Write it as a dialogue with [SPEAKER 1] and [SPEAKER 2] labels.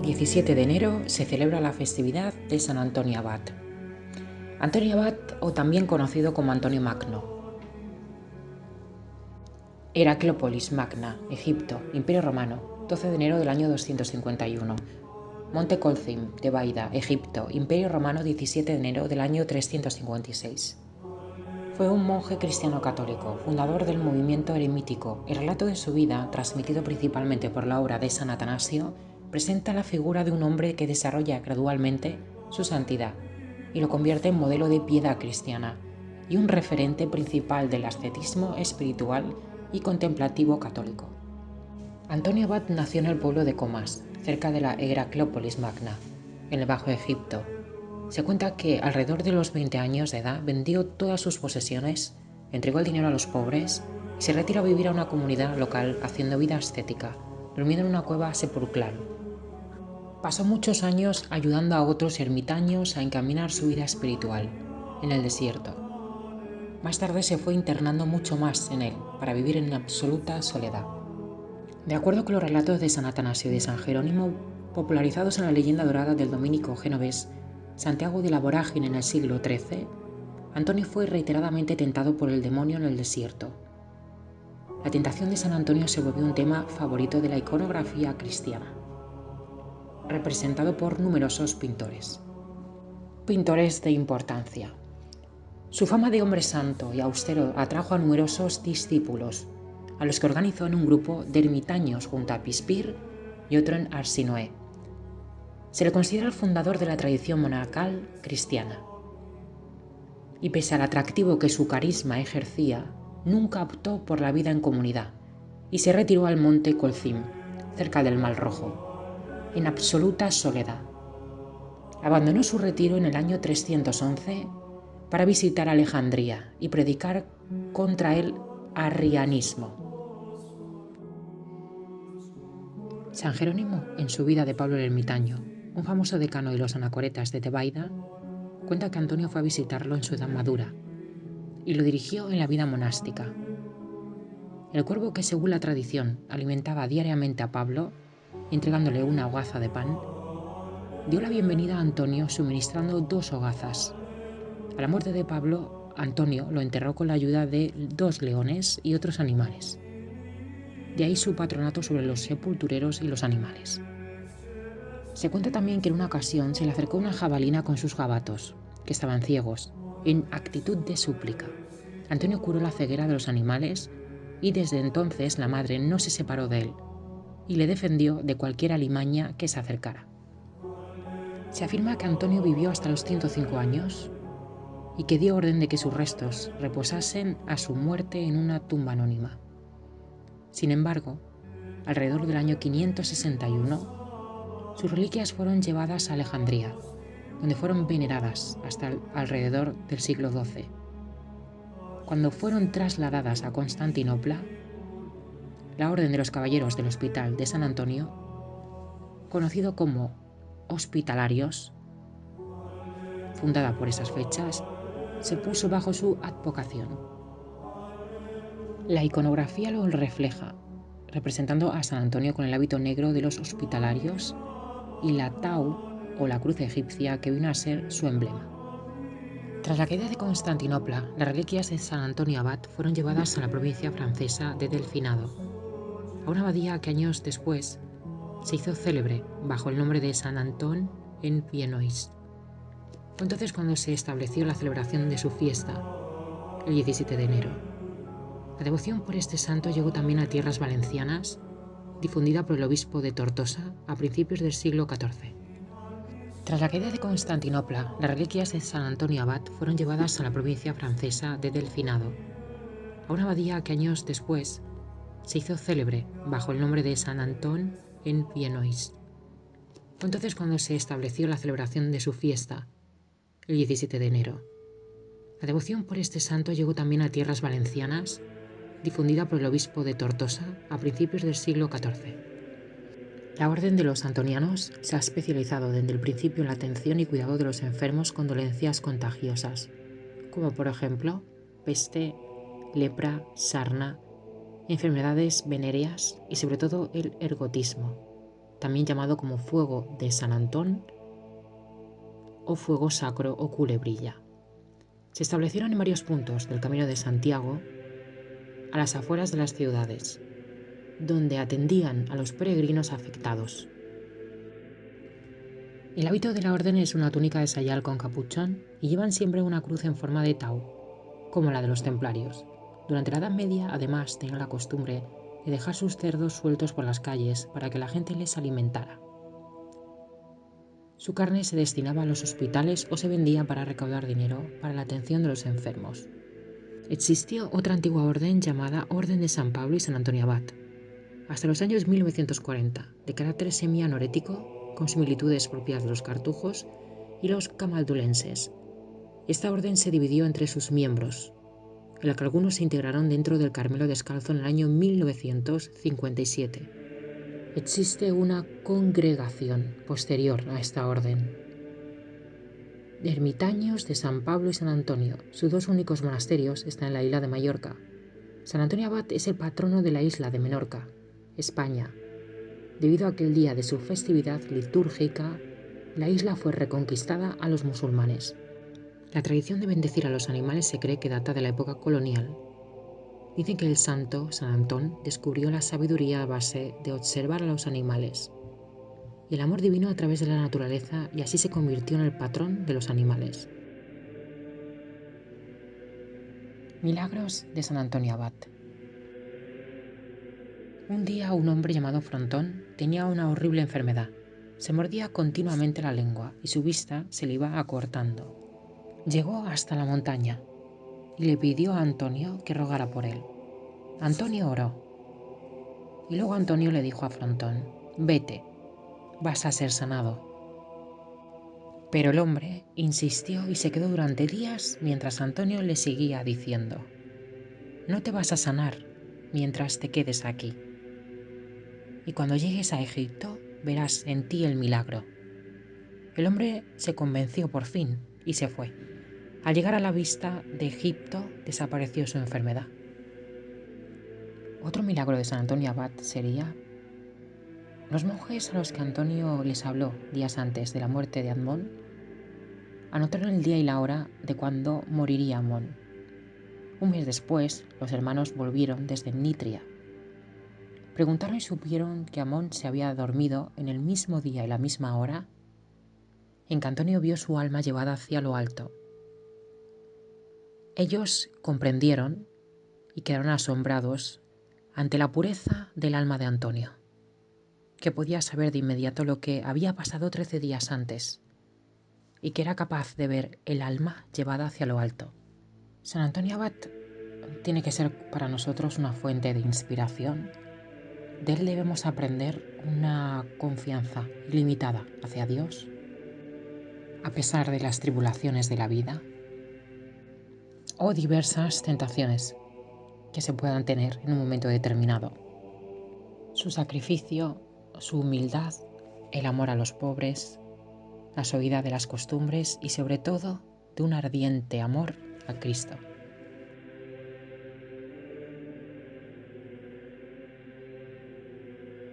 [SPEAKER 1] 17 de enero se celebra la festividad de San Antonio Abad. Antonio Abad, o también conocido como Antonio Magno. Heraclópolis Magna, Egipto, Imperio Romano, 12 de enero del año 251. Monte Colzim, Tebaida, Egipto, Imperio Romano, 17 de enero del año 356. Fue un monje cristiano católico, fundador del movimiento eremítico. El relato de su vida, transmitido principalmente por la obra de San Atanasio, presenta la figura de un hombre que desarrolla gradualmente su santidad y lo convierte en modelo de piedad cristiana y un referente principal del ascetismo espiritual y contemplativo católico. Antonio Abad nació en el pueblo de Comas, cerca de la Heraclópolis Magna, en el Bajo Egipto. Se cuenta que alrededor de los 20 años de edad vendió todas sus posesiones, entregó el dinero a los pobres y se retiró a vivir a una comunidad local haciendo vida ascética, durmiendo en una cueva sepulcral. Pasó muchos años ayudando a otros ermitaños a encaminar su vida espiritual en el desierto. Más tarde se fue internando mucho más en él para vivir en absoluta soledad. De acuerdo con los relatos de San Atanasio y de San Jerónimo, popularizados en la leyenda dorada del dominico genovés Santiago de la Vorágine en el siglo XIII, Antonio fue reiteradamente tentado por el demonio en el desierto. La tentación de San Antonio se volvió un tema favorito de la iconografía cristiana, representado por numerosos pintores. Pintores de importancia. Su fama de hombre santo y austero atrajo a numerosos discípulos, a los que organizó en un grupo de ermitaños junto a Pispir y otro en Arsinoe. Se le considera el fundador de la tradición monacal cristiana. Y pese al atractivo que su carisma ejercía, nunca optó por la vida en comunidad y se retiró al monte Colzim, cerca del Mar Rojo, en absoluta soledad. Abandonó su retiro en el año 311 para visitar Alejandría y predicar contra el arrianismo. San Jerónimo, en su vida de Pablo el Ermitaño, un famoso decano de los anacoretas de Tebaida, cuenta que Antonio fue a visitarlo en su edad madura y lo dirigió en la vida monástica. El cuervo que, según la tradición, alimentaba diariamente a Pablo, entregándole una hogaza de pan, dio la bienvenida a Antonio suministrando 2 hogazas. A la muerte de Pablo, Antonio lo enterró con la ayuda de 2 leones y otros animales. De ahí su patronato sobre los sepultureros y los animales. Se cuenta también que en una ocasión se le acercó una jabalina con sus gabatos, que estaban ciegos, en actitud de súplica. Antonio curó la ceguera de los animales y desde entonces la madre no se separó de él y le defendió de cualquier alimaña que se acercara. Se afirma que Antonio vivió hasta los 105 años y que dio orden de que sus restos reposasen a su muerte en una tumba anónima. Sin embargo, alrededor del año 561, sus reliquias fueron llevadas a Alejandría, donde fueron veneradas hasta alrededor del siglo XII. Cuando fueron trasladadas a Constantinopla, la Orden de los Caballeros del Hospital de San Antonio, conocido como Hospitalarios, fundada por esas fechas, se puso bajo su advocación. La iconografía lo refleja, representando a San Antonio con el hábito negro de los hospitalarios y la tau o la cruz egipcia que vino a ser su emblema. Tras la caída de Constantinopla, las reliquias de San Antonio Abad fueron llevadas a la provincia francesa de Delfinado, a una abadía que años después se hizo célebre bajo el nombre de San Antón en Viennois. Fue entonces cuando se estableció la celebración de su fiesta, el 17 de enero. La devoción por este santo llegó también a tierras valencianas, difundida por el obispo de Tortosa a principios del siglo XIV. Tras la caída de Constantinopla, las reliquias de San Antonio Abad fueron llevadas a la provincia francesa de Delfinado, a una abadía que años después se hizo célebre bajo el nombre de San Antón en Viennois. Fue entonces cuando se estableció la celebración de su fiesta, el 17 de enero. La devoción por este santo llegó también a tierras valencianas, difundida por el obispo de Tortosa a principios del siglo XIV. La Orden de los Antonianos se ha especializado desde el principio en la atención y cuidado de los enfermos con dolencias contagiosas, como por ejemplo peste, lepra, sarna, enfermedades venéreas y sobre todo el ergotismo. también llamado como fuego de San Antón o fuego sacro o culebrilla. Se establecieron en varios puntos del Camino de Santiago, a las afueras de las ciudades, donde atendían a los peregrinos afectados. El hábito de la orden es una túnica de sayal con capuchón y llevan siempre una cruz en forma de tau, como la de los templarios. Durante la Edad Media, además, tenían la costumbre de dejar sus cerdos sueltos por las calles para que la gente les alimentara. Su carne se destinaba a los hospitales o se vendía para recaudar dinero para la atención de los enfermos. Existió otra antigua orden llamada Orden de San Pablo y San Antonio Abad, hasta los años 1940, de carácter semi-anorético, con similitudes propias de los cartujos y los camaldulenses. Esta orden se dividió entre sus miembros, en la que algunos se integraron dentro del Carmelo Descalzo en el año 1957. Existe una congregación posterior a esta orden, de ermitaños de San Pablo y San Antonio. Sus dos únicos monasterios están en la isla de Mallorca. San Antonio Abad es el patrono de la isla de Menorca, España. Debido a que el día de su festividad litúrgica, la isla fue reconquistada a los musulmanes. La tradición de bendecir a los animales se cree que data de la época colonial. Dicen que el santo, San Antón, descubrió la sabiduría a base de observar a los animales y el amor divino a través de la naturaleza, y así se convirtió en el patrón de los animales. Milagros de San Antonio Abad. Un día un hombre llamado Frontón tenía una horrible enfermedad. Se mordía continuamente la lengua y su vista se le iba acortando. Llegó hasta la montaña y le pidió a Antonio que rogara por él. Antonio oró. Y luego Antonio le dijo a Frontón: vete, vas a ser sanado. Pero el hombre insistió y se quedó durante días mientras Antonio le seguía diciendo: no te vas a sanar mientras te quedes aquí. Y cuando llegues a Egipto verás en ti el milagro. El hombre se convenció por fin y se fue. Al llegar a la vista de Egipto desapareció su enfermedad. Otro milagro de San Antonio Abad sería: los monjes a los que Antonio les habló días antes de la muerte de Amón anotaron el día y la hora de cuando moriría Amón. Un mes después, los hermanos volvieron desde Nitria. Preguntaron y supieron que Amón se había dormido en el mismo día y la misma hora en que Antonio vio su alma llevada hacia lo alto. Ellos comprendieron y quedaron asombrados ante la pureza del alma de Antonio, que podía saber de inmediato lo que había pasado 13 días antes y que era capaz de ver el alma llevada hacia lo alto. San Antonio Abad tiene que ser para nosotros una fuente de inspiración. De él debemos aprender una confianza ilimitada hacia Dios, a pesar de las tribulaciones de la vida o diversas tentaciones que se puedan tener en un momento determinado. Su sacrificio, su humildad, el amor a los pobres, la suavidad de las costumbres y sobre todo de un ardiente amor a Cristo.